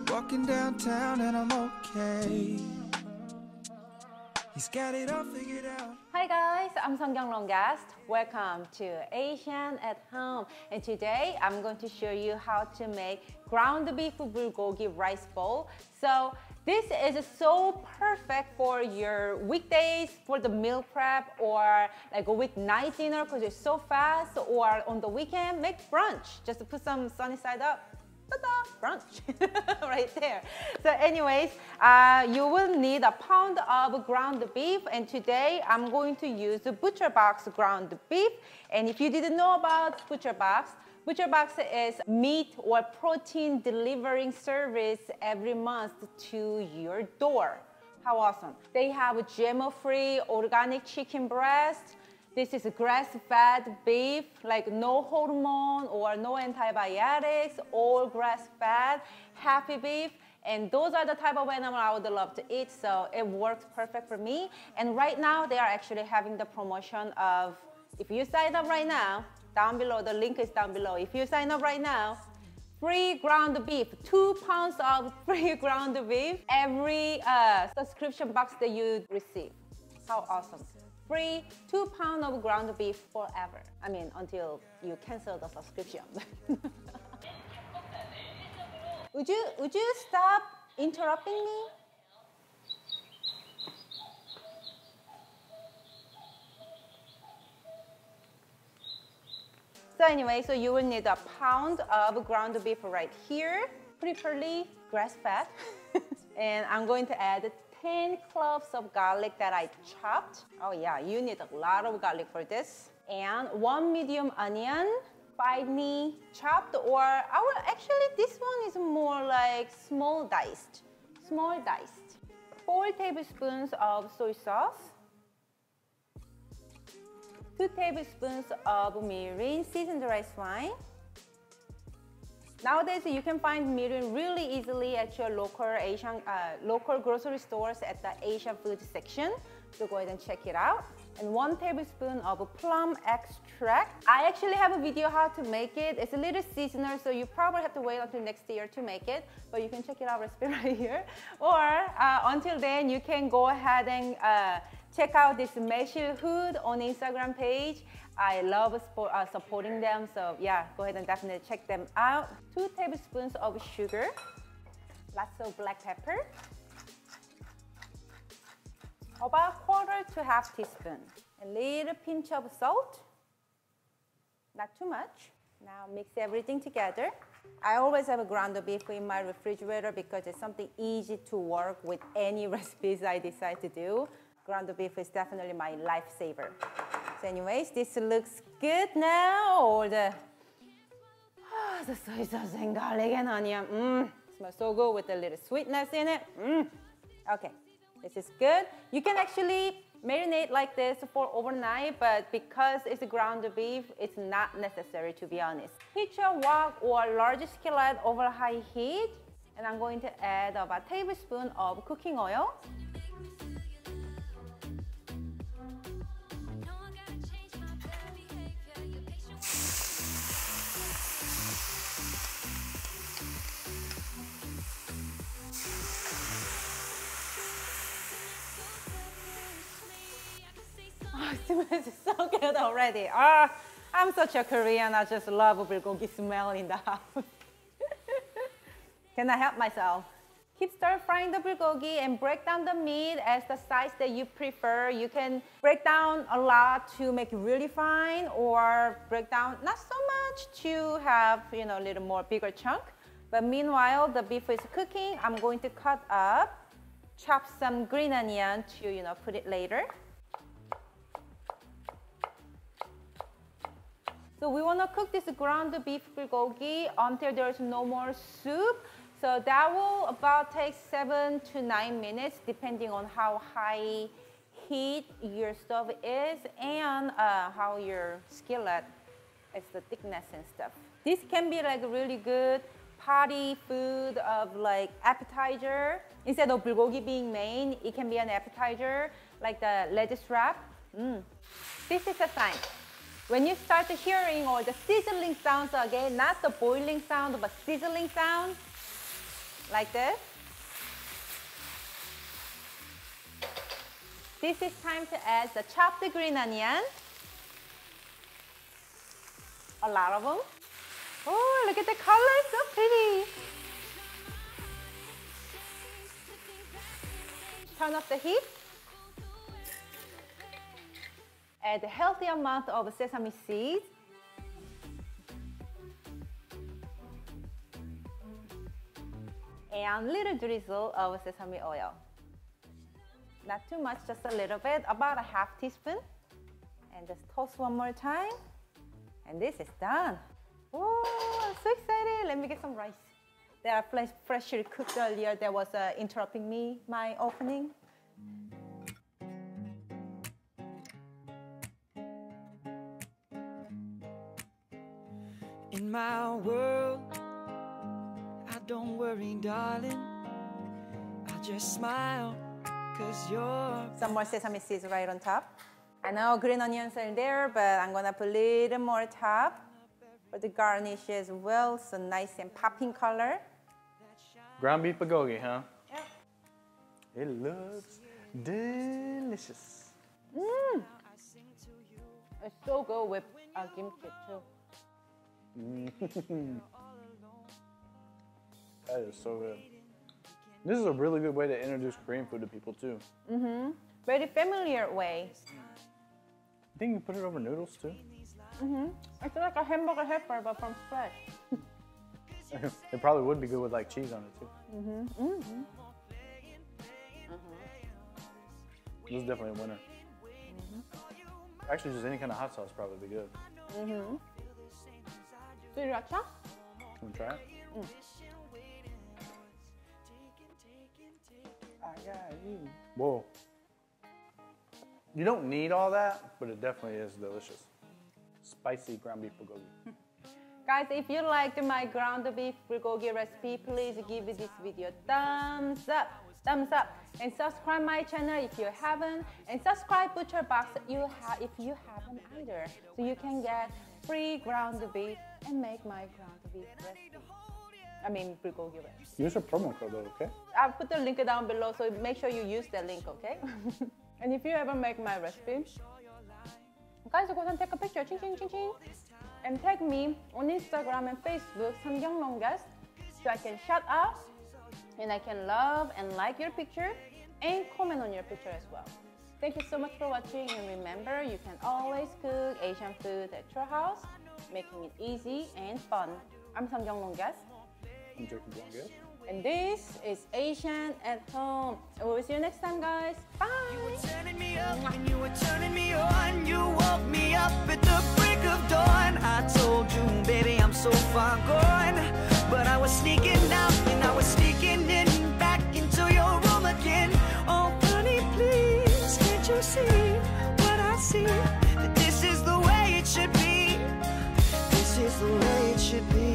Walking downtown and I'm okay. He's got it all figured out. Hi guys, I'm Seonkyoung Longest. Welcome to Asian at Home. And today I'm going to show you how to make ground beef bulgogi rice bowl. So this is so perfect for your weekdays, for the meal prep, or like a weeknight dinner because it's so fast, or on the weekend, make brunch. Just put some sunny side up. Ta-da! Brunch right there. So anyways, you will need a pound of ground beef, and today I'm going to use the Butcher Box ground beef. And if you didn't know about Butcher Box is meat or protein delivering service every month to your door. How awesome. They have GMO-free organic chicken breast. This is grass-fed beef, like no hormone or no antibiotics, all grass-fed, happy beef. And those are the type of animal I would love to eat, so it works perfect for me. And right now, they are actually having the promotion of, if you sign up right now, down below, the link is down below. If you sign up right now, free ground beef, 2 pounds of free ground beef, every subscription box that you receive. How awesome. Free 2 pounds of ground beef forever. I mean, until you cancel the subscription. Would you stop interrupting me? So anyway, so you will need a pound of ground beef right here, preferably grass-fed. And I'm going to add 10 cloves of garlic that I chopped. Oh yeah, you need a lot of garlic for this. And 1 medium onion, finely chopped, or actually this one is more like small diced. 4 tablespoons of soy sauce. 2 tablespoons of mirin, seasoned rice wine. Nowadays, you can find mirin really easily at your local grocery stores at the Asian food section. So go ahead and check it out. And 1 tablespoon of plum extract. I actually have a video how to make it. It's a little seasonal, so you probably have to wait until next year to make it. But you can check it out recipe right here. Or until then, you can go ahead and check out this Meshil Hood on Instagram page. I love supporting them, so yeah, go ahead and definitely check them out. 2 tablespoons of sugar, lots of black pepper, about 1/4 to 1/2 teaspoon, a little pinch of salt, not too much. Now mix everything together. I always have a ground beef in my refrigerator because it's something easy to work with any recipes I decide to do. Ground beef is definitely my lifesaver. So anyways, this looks good now. All the soy sauce and garlic and onion. Smells so good with a little sweetness in it. Okay, this is good. You can actually marinate like this for overnight, but because it's a ground beef, it's not necessary, to be honest. Heat your wok or large skillet over high heat, and I'm going to add about a tablespoon of cooking oil. Oh, it smells so good already. I'm such a Korean. I just love bulgogi smell in the house. Can I help myself? Keep stir frying the bulgogi and break down the meat as the size that you prefer. You can break down a lot to make it really fine, or break down not so much to have, a little more bigger chunk. But meanwhile, the beef is cooking. I'm going to cut up, chop some green onion to, put it later. So we want to cook this ground beef bulgogi until there's no more soup. So that will about take 7 to 9 minutes, depending on how high heat your stove is and how your skillet is, the thickness and stuff. This can be like really good party food of like appetizer. Instead of bulgogi being main, it can be an appetizer, like the lettuce wrap. This is a sign. When you start hearing all the sizzling sounds again, not the boiling sound, but sizzling sound, like this. This is time to add the chopped green onion. A lot of them. Oh, look at the color, so pretty. Turn off the heat. Add a healthy amount of sesame seeds. And little drizzle of sesame oil. Not too much, just a little bit, about a half teaspoon. And just toast one more time. And this is done. Oh, I'm so excited. Let me get some rice. They are freshly cooked earlier. That was interrupting me, my opening. In my world, I don't worry, darling. I just smile, 'cause you're... Some more sesame seeds right on top. I know green onions are there, but I'm gonna put a little more top for the garnish as well, so nice and popping color. Ground beef bulgogi, huh? Yep. It looks delicious. It's so good with kimchi too. That is so good. This is a really good way to introduce Korean food to people too. Very familiar way. I think you put it over noodles too. It's like a hamburger helper, but from scratch. It probably would be good with like cheese on it too. This is definitely a winner. Actually, just any kind of hot sauce probably be good. Sriracha? Want to try it? Whoa. You don't need all that, but it definitely is delicious. Spicy ground beef bulgogi. Guys, if you liked my ground beef bulgogi recipe, please give this video a thumbs up. And subscribe my channel if you haven't. And subscribe Butcher Box if you haven't either. So you can get free ground beef and make my ground beef recipe. I mean bulgogi recipe. Use a promo code though, okay? I'll put the link down below, so make sure you use the link, okay? And if you ever make my recipe, guys, go and take a picture, ching ching ching ching, and tag me on Instagram and Facebook, Seonkyoung, so I can shout out and I can love and like your picture and comment on your picture as well. Thank you so much for watching, and remember, you can always cook Asian food at your house, making it easy and fun. I'm Seonkyoung. I'm Jacob Blondes. And this is Asian at Home. And we'll see you next time, guys. Bye! You were turning me up and you were turning me on. You woke me up at the break of dawn. I told you, baby, I'm so far gone. But I was sneaking out and I was sneaking in, back into your room again. Oh, honey, please, can't you see what I see? That this is the way it should be. This is the way it should be.